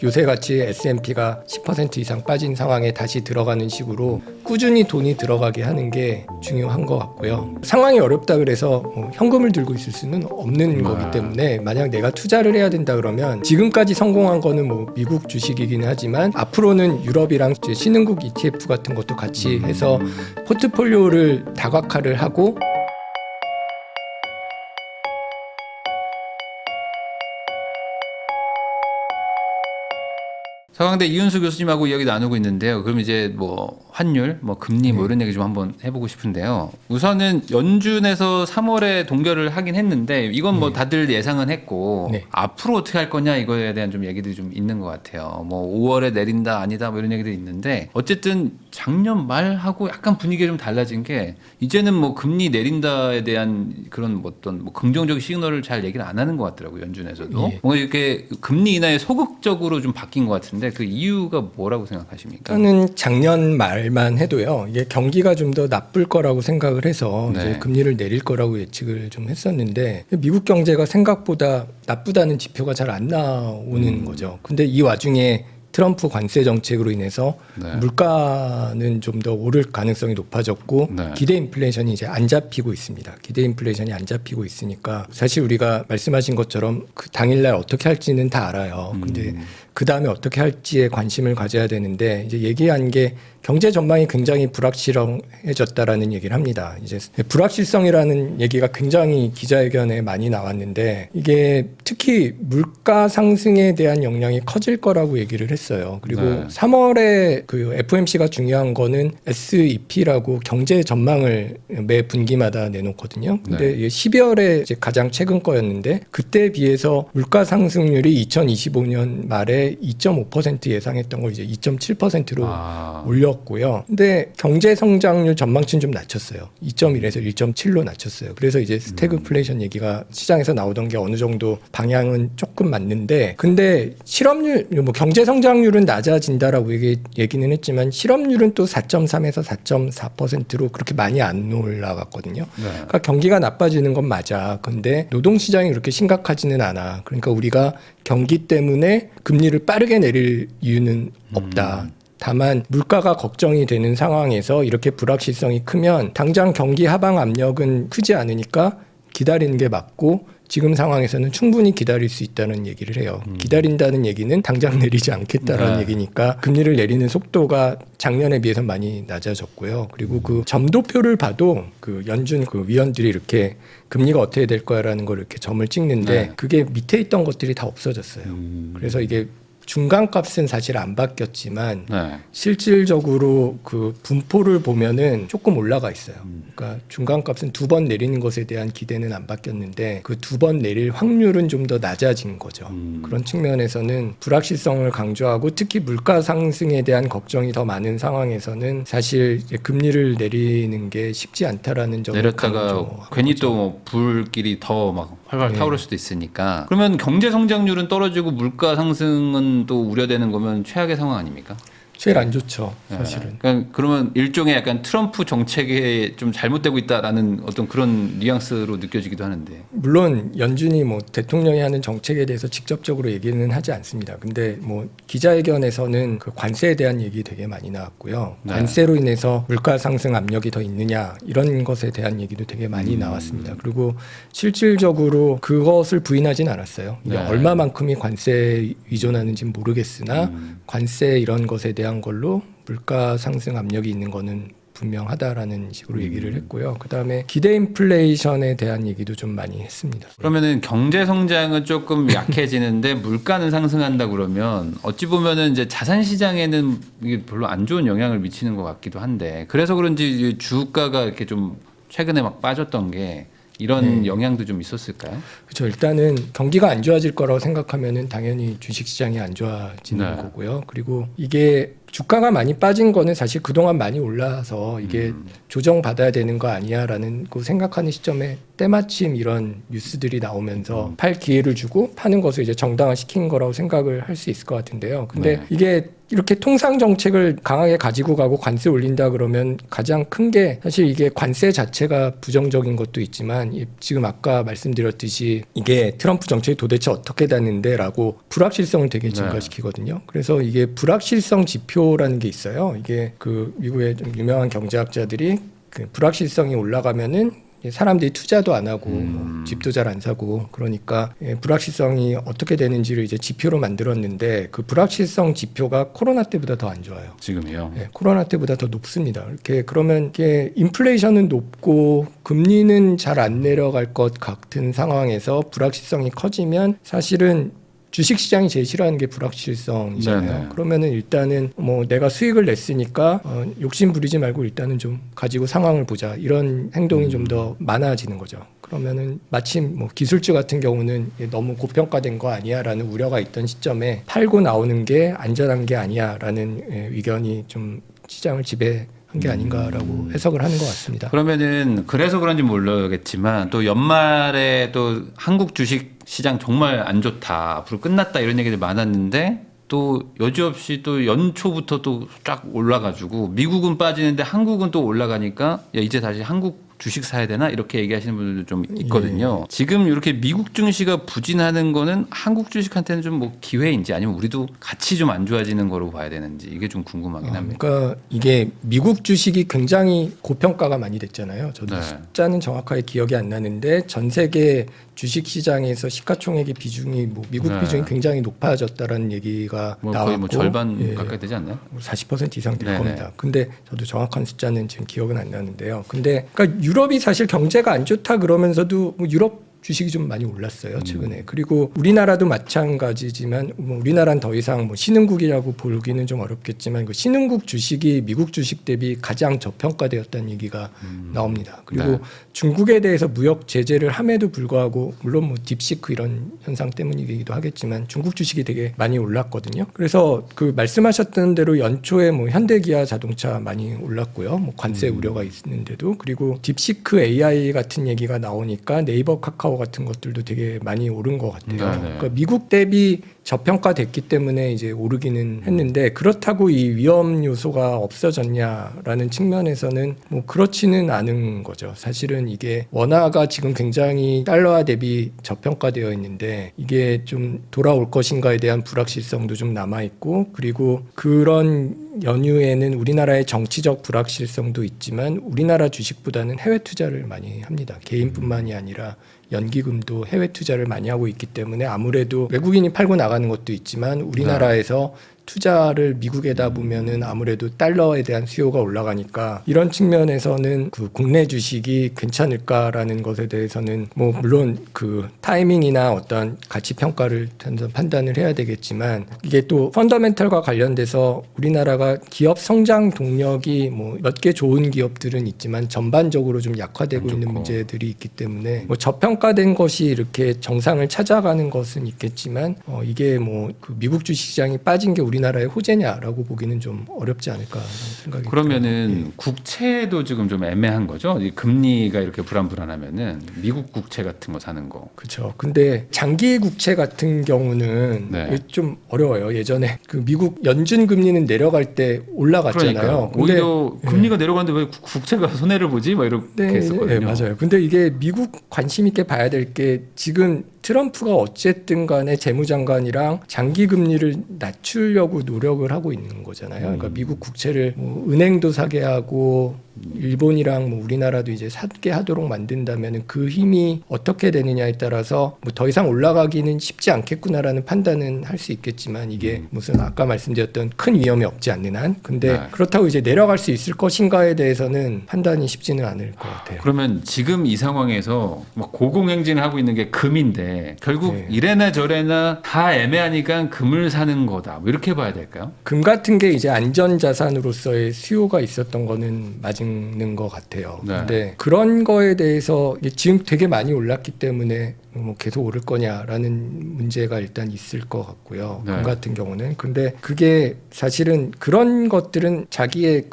요새 같이 S&P가 10% 이상 빠진 상황에 다시 들어가는 식으로 꾸준히 돈이 들어가게 하는 게 중요한 것 같고요. 상황이 어렵다 그래서 뭐 현금을 들고 있을 수는 없는 거기 때문에 만약 내가 투자를 해야 된다 그러면 지금까지 성공한 거는 뭐 미국 주식이긴 하지만 앞으로는 유럽이랑 이제 신흥국 ETF 같은 것도 같이 해서 포트폴리오를 다각화를 하고 서강대 이윤수 교수님하고 이야기 나누고 있는데요. 그럼 이제 뭐 환율, 뭐 금리 뭐 이런 얘기 좀 한번 해보고 싶은데요. 우선은 연준에서 3월에 동결을 하긴 했는데 이건 뭐 다들 예상은 했고 앞으로 어떻게 할 거냐 이거에 대한 좀 얘기들이 좀 있는 것 같아요. 뭐 5월에 내린다 아니다 뭐 이런 얘기들이 있는데 어쨌든 작년 말하고 약간 분위기가 좀 달라진 게 이제는 뭐 금리 내린다에 대한 그런 뭐 어떤 뭐 긍정적인 시그널을 잘 얘기를 안 하는 것 같더라고요. 연준에서도 뭔가 이렇게 금리 인하에 소극적으로 좀 바뀐 것 같은데 그 이유가 뭐라고 생각하십니까? 저는 작년 말만 해도요. 이게 경기가 좀 더 나쁠 거라고 생각을 해서 이제 금리를 내릴 거라고 예측을 좀 했었는데 미국 경제가 생각보다 나쁘다는 지표가 잘 안 나오는 거죠. 근데 이 와중에 트럼프 관세 정책으로 인해서 물가는 좀 더 오를 가능성이 높아졌고 기대 인플레이션이 이제 안 잡히고 있습니다. 기대 인플레이션이 안 잡히고 있으니까 사실 우리가 말씀하신 것처럼 그 당일날 어떻게 할지는 다 알아요. 근데 그 다음에 어떻게 할지에 관심을 가져야 되는데 이제 얘기한 게 경제 전망이 굉장히 불확실해졌다라는 얘기를 합니다. 이제 불확실성이라는 얘기가 굉장히 기자회견에 많이 나왔는데 이게 특히 물가 상승에 대한 영향이 커질 거라고 얘기를 했어요. 그리고 3월에 그 FOMC가 중요한 거는 SEP라고 경제 전망을 매 분기마다 내놓거든요. 근데 12월에 이제 가장 최근 거였는데 그때에 비해서 물가 상승률이 2025년 말에 2.5% 예상했던 걸 이제 2.7%로 올렸고요. 근데 경제 성장률 전망치는 좀 낮췄어요. 2.1에서 1.7로 낮췄어요. 그래서 이제 스태그플레이션 얘기가 시장에서 나오던 게 어느 정도 방향은 조금 맞는데 근데 실업률 뭐 경제 성장률은 낮아진다라고 얘기는 했지만 실업률은 또 4.3에서 4.4%로 그렇게 많이 안 올라갔거든요. 그러니까 경기가 나빠지는 건 맞아. 근데 노동 시장이 그렇게 심각하지는 않아. 그러니까 우리가 경기 때문에 금리를 빠르게 내릴 이유는 없다. 다만 물가가 걱정이 되는 상황에서 이렇게 불확실성이 크면 당장 경기 하방 압력은 크지 않으니까 기다리는 게 맞고 지금 상황에서는 충분히 기다릴 수 있다는 얘기를 해요. 기다린다는 얘기는 당장 내리지 않겠다라는 얘기니까 금리를 내리는 속도가 작년에 비해서 많이 낮아졌고요. 그리고 그 점도표를 봐도 그 연준 그 위원들이 이렇게 금리가 어떻게 될 거야라는 걸 이렇게 점을 찍는데 그게 밑에 있던 것들이 다 없어졌어요. 그래서 이게 중간값은 사실 안 바뀌었지만 실질적으로 그 분포를 보면은 조금 올라가 있어요. 그러니까 중간값은 2번 내리는 것에 대한 기대는 안 바뀌었는데 그 2번 내릴 확률은 좀 더 낮아진 거죠. 그런 측면에서는 불확실성을 강조하고 특히 물가 상승에 대한 걱정이 더 많은 상황에서는 사실 이제 금리를 내리는 게 쉽지 않다라는 점을 내렸다가 괜히 또 불길이 더 막 활활 타오를 수도 있으니까 그러면 경제 성장률은 떨어지고 물가 상승은 또 우려되는 거면 최악의 상황 아닙니까? 제일 안 좋죠, 사실은. 그러니까 그러면 일종의 약간 트럼프 정책에 좀 잘못되고 있다라는 어떤 그런 뉘앙스로 느껴지기도 하는데. 물론 연준이 뭐 대통령이 하는 정책에 대해서 직접적으로 얘기는 하지 않습니다. 근데 뭐 기자회견에서는 그 관세에 대한 얘기 되게 많이 나왔고요. 관세로 인해서 물가 상승 압력이 더 있느냐 이런 것에 대한 얘기도 되게 많이 나왔습니다. 그리고 실질적으로 그것을 부인하진 않았어요. 얼마만큼이 관세에 의존하는지는 모르겠으나 관세 이런 것에 대한 걸로 물가 상승 압력이 있는 거는 분명하다라는 식으로 얘기를 했고요. 그다음에 기대 인플레이션에 대한 얘기도 좀 많이 했습니다. 그러면은 경제 성장은 조금 약해지는데 물가는 상승한다 그러면 어찌 보면은 이제 자산 시장에는 이게 별로 안 좋은 영향을 미치는 것 같기도 한데 그래서 그런지 주가가 이렇게 좀 최근에 막 빠졌던 게 이런 영향도 좀 있었을까요? 그렇죠. 일단은 경기가 안 좋아질 거라고 생각하면은 당연히 주식 시장이 안 좋아지는 거고요. 그리고 이게 주가가 많이 빠진 거는 사실 그동안 많이 올라서 이게 조정받아야 되는 거 아니야라는 거 생각하는 시점에 때마침 이런 뉴스들이 나오면서 팔 기회를 주고 파는 것을 이제 정당화시킨 거라고 생각을 할 수 있을 것 같은데요. 근데 네. 이게 이렇게 통상 정책을 강하게 가지고 가고 관세 올린다 그러면 가장 큰 게 사실 이게 관세 자체가 부정적인 것도 있지만 지금 아까 말씀드렸듯이 이게 트럼프 정책이 도대체 어떻게 되는데라고 불확실성을 되게 증가시키거든요. 그래서 이게 불확실성 지표라는 게 있어요. 이게 그 미국의 좀 유명한 경제학자들이 그 불확실성이 올라가면은 사람들이 투자도 안 하고 뭐 집도 잘 안 사고 그러니까 불확실성이 어떻게 되는지를 이제 지표로 만들었는데 그 불확실성 지표가 코로나 때보다 더 안 좋아요. 지금이요. 네, 코로나 때보다 더 높습니다. 이렇게 그러면 이게 인플레이션은 높고 금리는 잘 안 내려갈 것 같은 상황에서 불확실성이 커지면 사실은 주식시장이 제일 싫어하는 게 불확실성이잖아요. 네네. 그러면은 일단은 뭐 내가 수익을 냈으니까 욕심 부리지 말고 일단은 좀 가지고 상황을 보자. 이런 행동이 좀 더 많아지는 거죠. 그러면은 마침 뭐 기술주 같은 경우는 너무 고평가된 거 아니야라는 우려가 있던 시점에 팔고 나오는 게 안전한 게 아니야라는 의견이 좀 시장을 지배한 게 아닌가라고 해석을 하는 것 같습니다. 그러면은 그래서 그런지 모르겠지만 또 연말에 또 한국 주식 시장 정말 안 좋다, 앞으로 끝났다 이런 얘기들 많았는데 또 여지없이 또 연초부터 또 쫙 올라가지고 미국은 빠지는데 한국은 또 올라가니까 야 이제 다시 한국 주식 사야 되나 이렇게 얘기하시는 분들도 좀 있거든요. 지금 이렇게 미국 증시가 부진하는 거는 한국 주식한테는 좀 뭐 기회인지 아니면 우리도 같이 좀 안 좋아지는 거로 봐야 되는지 이게 좀 궁금하긴 합니다. 그러니까 이게 미국 주식이 굉장히 고평가가 많이 됐잖아요. 저도 네. 숫자는 정확하게 기억이 안 나는데 전 세계 주식 시장에서 시가총액의 비중이 뭐 미국 네. 비중이 굉장히 높아졌다라는 얘기가 뭐 나왔고 거의 뭐 절반 예. 가까이 되지 않나요? 40% 이상 될 네네. 겁니다. 근데 저도 정확한 숫자는 지금 기억은 안 나는데요. 근데 그러니까 유럽이 사실 경제가 안 좋다 그러면서도 뭐 유럽 주식이 좀 많이 올랐어요 최근에. 그리고 우리나라도 마찬가지지만 뭐 우리나라는 더 이상 뭐 신흥국이라고 보기는 좀 어렵겠지만 그 신흥국 주식이 미국 주식 대비 가장 저평가되었다는 얘기가 나옵니다. 그리고 네. 중국에 대해서 무역 제재를 함에도 불구하고 물론 뭐 딥시크 이런 현상 때문이기도 하겠지만 중국 주식이 되게 많이 올랐거든요. 그래서 그 말씀하셨던 대로 연초에 뭐 현대기아 자동차 많이 올랐고요. 뭐 관세 우려가 있는데도 그리고 딥시크 AI 같은 얘기가 나오니까 네이버 카카오 같은 것들도 되게 많이 오른 것 같아요. 네네. 그러니까 미국 대비 저평가됐기 때문에 이제 오르기는 했는데 그렇다고 이 위험 요소가 없어졌냐라는 측면에서는 뭐 그렇지는 않은 거죠. 사실은 이게 원화가 지금 굉장히 달러화 대비 저평가되어 있는데 이게 좀 돌아올 것인가에 대한 불확실성도 좀 남아 있고 그리고 그런 연휴에는 우리나라의 정치적 불확실성도 있지만 우리나라 주식보다는 해외 투자를 많이 합니다. 개인뿐만이 아니라 연기금도 해외 투자를 많이 하고 있기 때문에 아무래도 외국인이 팔고 나가는 것도 있지만 우리나라에서 투자를 미국에다 보면은 아무래도 달러에 대한 수요가 올라가니까 이런 측면에서는 그 국내 주식이 괜찮을까라는 것에 대해서는 뭐 물론 그 타이밍이나 어떤 가치 평가를 판단을 해야 되겠지만 이게 또 펀더멘털과 관련돼서 우리나라가 기업 성장 동력이 뭐 몇 개 좋은 기업들은 있지만 전반적으로 좀 약화되고 있는 문제들이 있기 때문에 뭐 저평가된 것이 이렇게 정상을 찾아가는 것은 있겠지만 이게 뭐 그 미국 주식시장이 빠진 게 우리나라의 호재냐라고 보기는 좀 어렵지 않을까 생각이 그러면은 국채도 지금 좀 애매한 거죠. 이 금리가 이렇게 불안불안하면은 미국 국채 같은 거 사는 거. 그렇죠. 근데 장기 국채 같은 경우는 네. 이게 좀 어려워요. 예전에 그 미국 연준 금리는 내려갈 때 올라갔잖아요. 그러니까요. 근데 오히려 금리가 내려가는데 왜 국채가 손해를 보지? 막 이렇게 네, 했었거든요. 네, 맞아요. 근데 이게 미국 관심 있게 봐야 될 게 지금 트럼프가 어쨌든 간에 재무장관이랑 장기 금리를 낮추려고 노력을 하고 있는 거잖아요. 그러니까 미국 국채를 뭐 은행도 사게 하고 일본이랑 뭐 우리나라도 이제 사게 하도록 만든다면 그 힘이 어떻게 되느냐에 따라서 뭐 더 이상 올라가기는 쉽지 않겠구나라는 판단은 할 수 있겠지만 이게 무슨 아까 말씀드렸던 큰 위험이 없지 않는 한 근데 네. 그렇다고 이제 내려갈 수 있을 것인가에 대해서는 판단이 쉽지는 않을 것 같아요. 그러면 지금 이 상황에서 막 고공행진을 하고 있는 게 금인데 결국 네. 이래나 저래나 다 애매하니까 금을 사는 거다. 뭐 이렇게 봐야 될까요? 금 같은 게 이제 안전 자산으로서의 수요가 있었던 거는 맞은 가지는 것 같아요. 네. 근데 그런 거에 대해서 이게 지금 되게 많이 올랐기 때문에 뭐 계속 오를 거냐라는 문제가 일단 있을 것 같고요. 네. 금 같은 경우는. 근데 그게 사실은 그런 것들은 자기의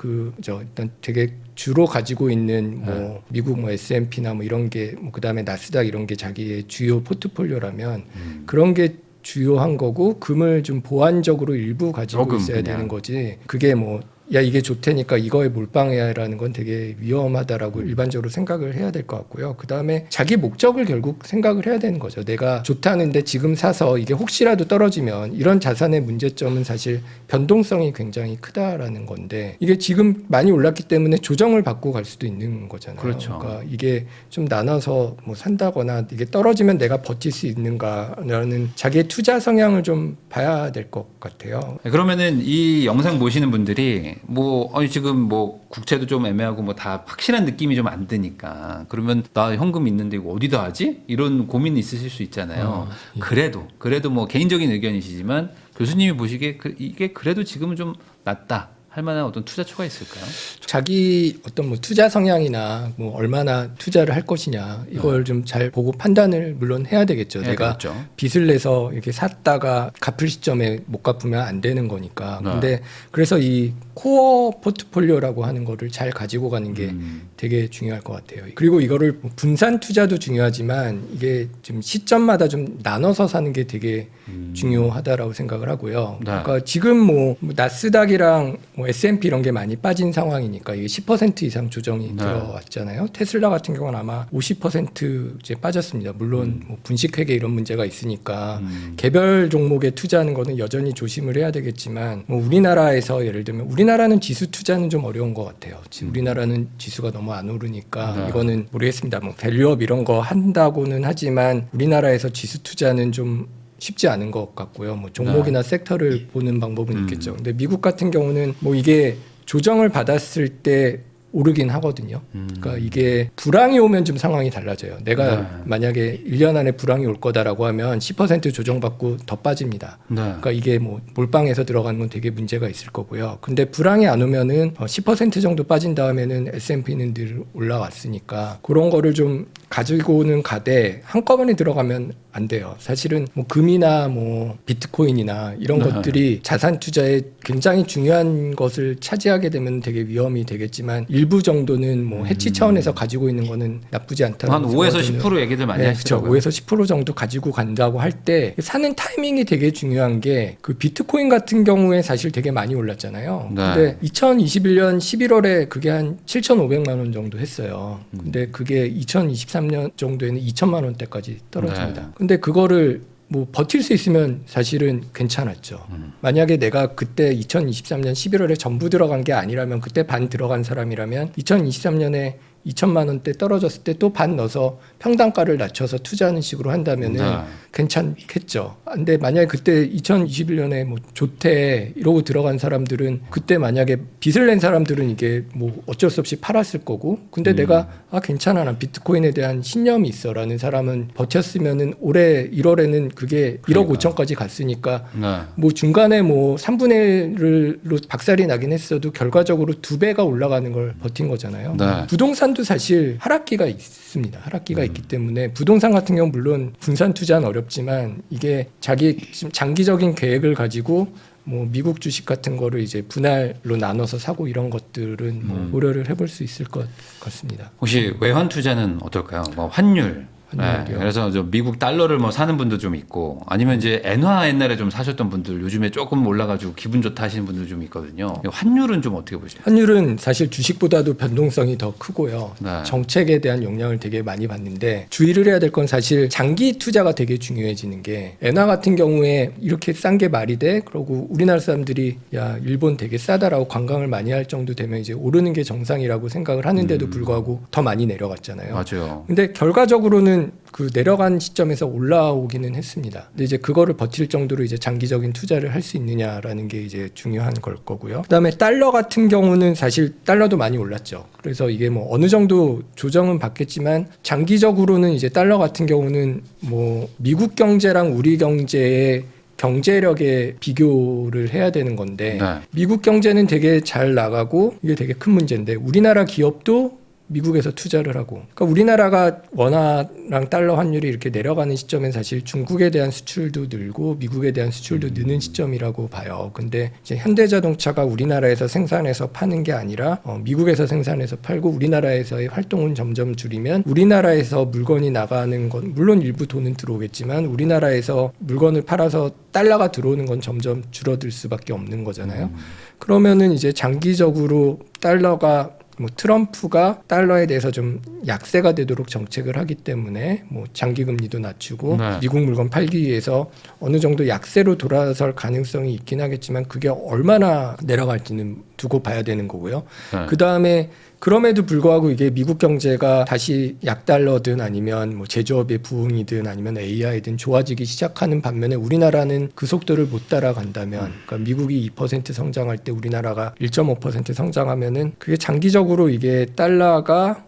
일단 되게 주로 가지고 있는 뭐 미국 뭐 S&P나 뭐 이런 게 뭐 그다음에 나스닥 이런 게 자기의 주요 포트폴리오라면 그런 게 주요한 거고 금을 좀 보완적으로 일부 가지고 조금 있어야 그냥. 되는 거지. 그게 뭐 야 이게 좋다니까 이거에 몰빵해야라는 건 되게 위험하다라고 일반적으로 생각을 해야 될 것 같고요. 그다음에 자기 목적을 결국 생각을 해야 되는 거죠. 내가 좋다는데 지금 사서 이게 혹시라도 떨어지면 이런 자산의 문제점은 사실 변동성이 굉장히 크다라는 건데 이게 지금 많이 올랐기 때문에 조정을 받고 갈 수도 있는 거잖아요. 그렇죠. 그러니까 이게 좀 나눠서 뭐 산다거나 이게 떨어지면 내가 버틸 수 있는가라는 자기의 투자 성향을 좀 봐야 될 것 같아요. 그러면은 이 영상 보시는 분들이 뭐 아니 지금 뭐 국채도 좀 애매하고 뭐 다 확실한 느낌이 좀 안 드니까 그러면 나 현금 있는데 이거 어디다 하지? 이런 고민이 있으실 수 있잖아요. 예. 그래도 뭐 개인적인 의견이시지만 교수님이 보시기에 이게 그래도 지금은 좀 낫다 할 만한 어떤 투자처가 있을까요? 자기 어떤 뭐 투자 성향이나 뭐 얼마나 투자를 할 것이냐 이걸 좀 잘 보고 판단을 물론 해야 되겠죠. 해야 내가 되겠죠. 빚을 내서 이렇게 샀다가 갚을 시점에 못 갚으면 안 되는 거니까. 네. 근데 그래서 이 코어 포트폴리오라고 하는 거를 잘 가지고 가는 게 되게 중요할 것 같아요. 그리고 이거를 뭐 분산 투자도 중요하지만 이게 좀 시점마다 좀 나눠서 사는 게 되게 중요하다라고 생각을 하고요. 네. 그러니까 지금 뭐 나스닥이랑 뭐 S&P 이런 게 많이 빠진 상황이니까 이게 10% 이상 조정이 네. 들어왔잖아요. 테슬라 같은 경우는 아마 50% 이제 빠졌습니다. 물론 뭐 분식회계 이런 문제가 있으니까 개별 종목에 투자하는 거는 여전히 조심을 해야 되겠지만 뭐 우리나라에서 예를 들면 우리나라는 지수 투자는 좀 어려운 것 같아요. 지금 우리나라는 지수가 너무 안 오르니까 네. 이거는 모르겠습니다. 뭐 밸류업 이런 거 한다고는 하지만 우리나라에서 지수 투자는 좀 쉽지 않은 것 같고요. 뭐 종목이나 섹터를 보는 방법은 있겠죠. 근데 미국 같은 경우는 뭐 이게 조정을 받았을 때 오르긴 하거든요. 그러니까 이게 불황이 오면 좀 상황이 달라져요. 내가 만약에 1년 안에 불황이 올 거다라고 하면 10% 조정받고 더 빠집니다. 네. 그러니까 이게 뭐 몰빵해서 들어가는 건 되게 문제가 있을 거고요. 근데 불황이 안 오면은 10% 정도 빠진 다음에는 S&P는 늘 올라왔으니까 그런 거를 좀 가지고는 가되 한꺼번에 들어가면 안 돼요. 사실은 뭐 금이나 뭐 비트코인이나 이런 것들이 자산 투자에 굉장히 중요한 것을 차지하게 되면 되게 위험이 되겠지만 일부 정도는 뭐 해치 차원에서 가지고 있는 거는 나쁘지 않다고 한 5에서 10% 얘기들 많이 하시더라고요. 그렇죠. 5에서 10% 정도 가지고 간다고 할 때 사는 타이밍이 되게 중요한 게 그 비트코인 같은 경우에 사실 되게 많이 올랐잖아요. 네. 근데 2021년 11월에 그게 한 7,500만 원 정도 했어요. 근데 그게 2023년 정도에는 2천만 원대까지 떨어집니다. 네. 근데 그거를 뭐 버틸 수 있으면 사실은 괜찮았죠. 만약에 내가 그때 2023년 11월에 전부 들어간 게 아니라면 그때 반 들어간 사람이라면 2023년에 2천만 원대 떨어졌을 때 또 반 넣어서 평단가를 낮춰서 투자하는 식으로 한다면은 네. 괜찮겠죠. 근데 만약에 그때 2021년에 뭐 좋대 이러고 들어간 사람들은 그때 만약에 빚을 낸 사람들은 이게 뭐 어쩔 수 없이 팔았을 거고 근데 내가 괜찮아 난 비트코인에 대한 신념이 있어라는 사람은 버텼으면은 올해 1월에는 그게 1억 그러니까. 5천까지 갔으니까 네. 뭐 중간에 뭐 3분의 1로 박살이 나긴 했어도 결과적으로 2배가 올라가는 걸 버틴 거잖아요. 네. 부동산도 사실 하락기가 있습니다. 하락기가 있기 때문에 부동산 같은 경우 물론 분산 투자는 어렵지만 이게 자기 지금 장기적인 계획을 가지고 뭐 미국 주식 같은 거를 이제 분할로 나눠서 사고 이런 것들은 뭐 고려를 해볼 수 있을 것 같습니다. 혹시 외환 투자는 어떨까요? 뭐 환율. 환율이요? 그래서 저 미국 달러를 뭐 사는 분도 좀 있고 아니면 이제 엔화 옛날에 좀 사셨던 분들 요즘에 조금 올라가지고 기분 좋다 하시는 분들 좀 있거든요. 환율은 좀 어떻게 보시나요? 환율은 사실 주식보다도 변동성이 더 크고요. 네. 정책에 대한 영향을 되게 많이 받는데 주의를 해야 될 건 사실 장기 투자가 되게 중요해지는 게 엔화 같은 경우에 이렇게 싼 게 말이 돼? 그러고 우리나라 사람들이 야 일본 되게 싸다라고 관광을 많이 할 정도 되면 이제 오르는 게 정상이라고 생각을 하는데도 불구하고 더 많이 내려갔잖아요. 맞아요. 근데 결과적으로는 그 내려간 시점에서 올라오기는 했습니다. 근데 이제 그거를 버틸 정도로 이제 장기적인 투자를 할 수 있느냐라는 게 이제 중요한 걸 거고요. 그다음에 달러 같은 경우는 사실 달러도 많이 올랐죠. 그래서 이게 뭐 어느 정도 조정은 받겠지만 장기적으로는 이제 달러 같은 경우는 뭐 미국 경제랑 우리 경제의 경제력의 비교를 해야 되는 건데 네. 미국 경제는 되게 잘 나가고 이게 되게 큰 문제인데 우리나라 기업도 미국에서 투자를 하고 그러니까 우리나라가 원화랑 달러 환율이 이렇게 내려가는 시점엔 사실 중국에 대한 수출도 늘고 미국에 대한 수출도 느는 시점이라고 봐요. 근데 이제 현대자동차가 우리나라에서 생산해서 파는 게 아니라 미국에서 생산해서 팔고 우리나라에서의 활동은 점점 줄이면 우리나라에서 물건이 나가는 건 물론 일부 돈은 들어오겠지만 우리나라에서 물건을 팔아서 달러가 들어오는 건 점점 줄어들 수밖에 없는 거잖아요. 그러면은 이제 장기적으로 달러가 뭐 트럼프가 달러에 대해서 좀 약세가 되도록 정책을 하기 때문에 뭐 장기 금리도 낮추고 네. 미국 물건 팔기 위해서 어느 정도 약세로 돌아설 가능성이 있긴 하겠지만 그게 얼마나 내려갈지는 두고 봐야 되는 거고요. 네. 그 다음에 그럼에도 불구하고 이게 미국 경제가 다시 약달러든 아니면 뭐 제조업의 부흥이든 아니면 AI든 좋아지기 시작하는 반면에 우리나라는 그 속도를 못 따라간다면 그러니까 미국이 2% 성장할 때 우리나라가 1.5% 성장하면은 그게 장기적으로 이게 달러가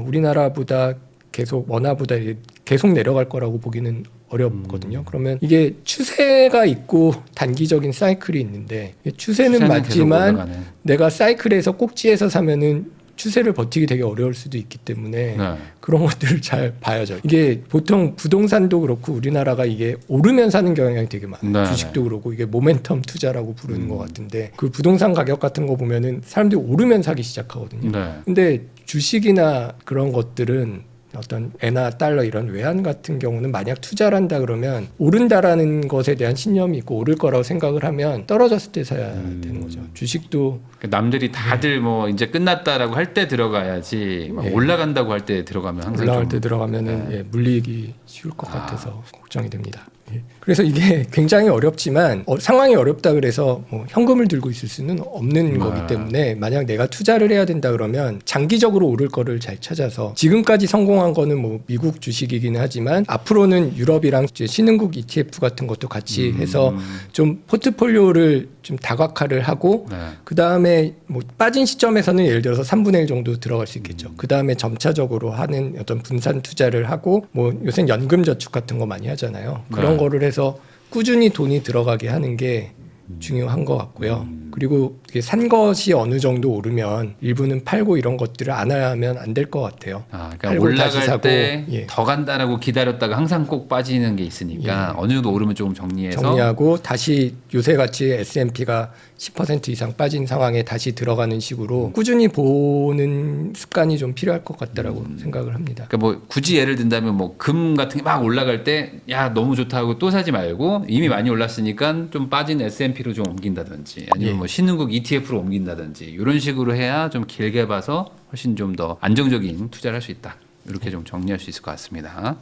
우리나라보다 계속 원화보다 계속 내려갈 거라고 보기는 어렵거든요. 그러면 이게 추세가 있고 단기적인 사이클이 있는데 추세는 맞지만 내가 사이클에서 꼭지에서 사면은 추세를 버티기 되게 어려울 수도 있기 때문에 네. 그런 것들을 잘 봐야죠. 이게 보통 부동산도 그렇고 우리나라가 이게 오르면 사는 경향이 되게 많아요. 네. 주식도 그렇고 이게 모멘텀 투자라고 부르는 것 같은데 그 부동산 가격 같은 거 보면은 사람들이 오르면 사기 시작하거든요. 네. 근데 주식이나 그런 것들은 어떤 엔화 달러 이런 외환 같은 경우는 만약 투자를 한다 그러면 오른다라는 것에 대한 신념이 있고 오를 거라고 생각을 하면 떨어졌을 때 사야 되는 거죠. 주식도 남들이 다들 뭐 이제 끝났다라고 할 때 들어가야지 막 예. 올라간다고 할 때 들어가면 항상 올라갈 좀 때 들어가면은 예, 물리기 쉬울 것 같아서 걱정이 됩니다. 예. 그래서 이게 굉장히 어렵지만 상황이 어렵다 그래서 뭐 현금을 들고 있을 수는 없는 거기 때문에 만약 내가 투자를 해야 된다 그러면 장기적으로 오를 거를 잘 찾아서 지금까지 성공한 거는 뭐 미국 주식이기는 하지만 앞으로는 유럽이랑 이제 신흥국 ETF 같은 것도 같이 해서 좀 포트폴리오를 좀 다각화를 하고 네. 그 다음에 뭐 빠진 시점에서는 예를 들어서 3분의 1 정도 들어갈 수 있겠죠. 그 다음에 점차적으로 하는 어떤 분산 투자를 하고 뭐 요새 연금 저축 같은 거 많이 하잖아요. 그런 네. 거를 해서 꾸준히 돈이 들어가게 하는 게 중요한 것 같고요. 그리고 이게 산 것이 어느 정도 오르면 일부는 팔고 이런 것들을 안 하면 안 될 것 같아요. 그러니까 팔고 다시 올라갈 사고, 때 예. 더 간다라고 기다렸다가 항상 꼭 빠지는 게 있으니까 어느 정도 오르면 조금 정리해서 정리하고 다시 요새 같이 S&P가 10% 이상 빠진 상황에 다시 들어가는 식으로 꾸준히 보는 습관이 좀 필요할 것 같다라고 생각을 합니다. 그러니까 뭐 굳이 예를 든다면 뭐 금 같은 게 막 올라갈 때 야 너무 좋다고 또 사지 말고 이미 많이 올랐으니까 좀 빠진 S&P로 좀 옮긴다든지 아니면 예. 뭐 신흥국 ETF로 옮긴다든지 이런 식으로 해야 좀 길게 봐서 훨씬 좀 더 안정적인 투자를 할 수 있다. 이렇게 좀 정리할 수 있을 것 같습니다.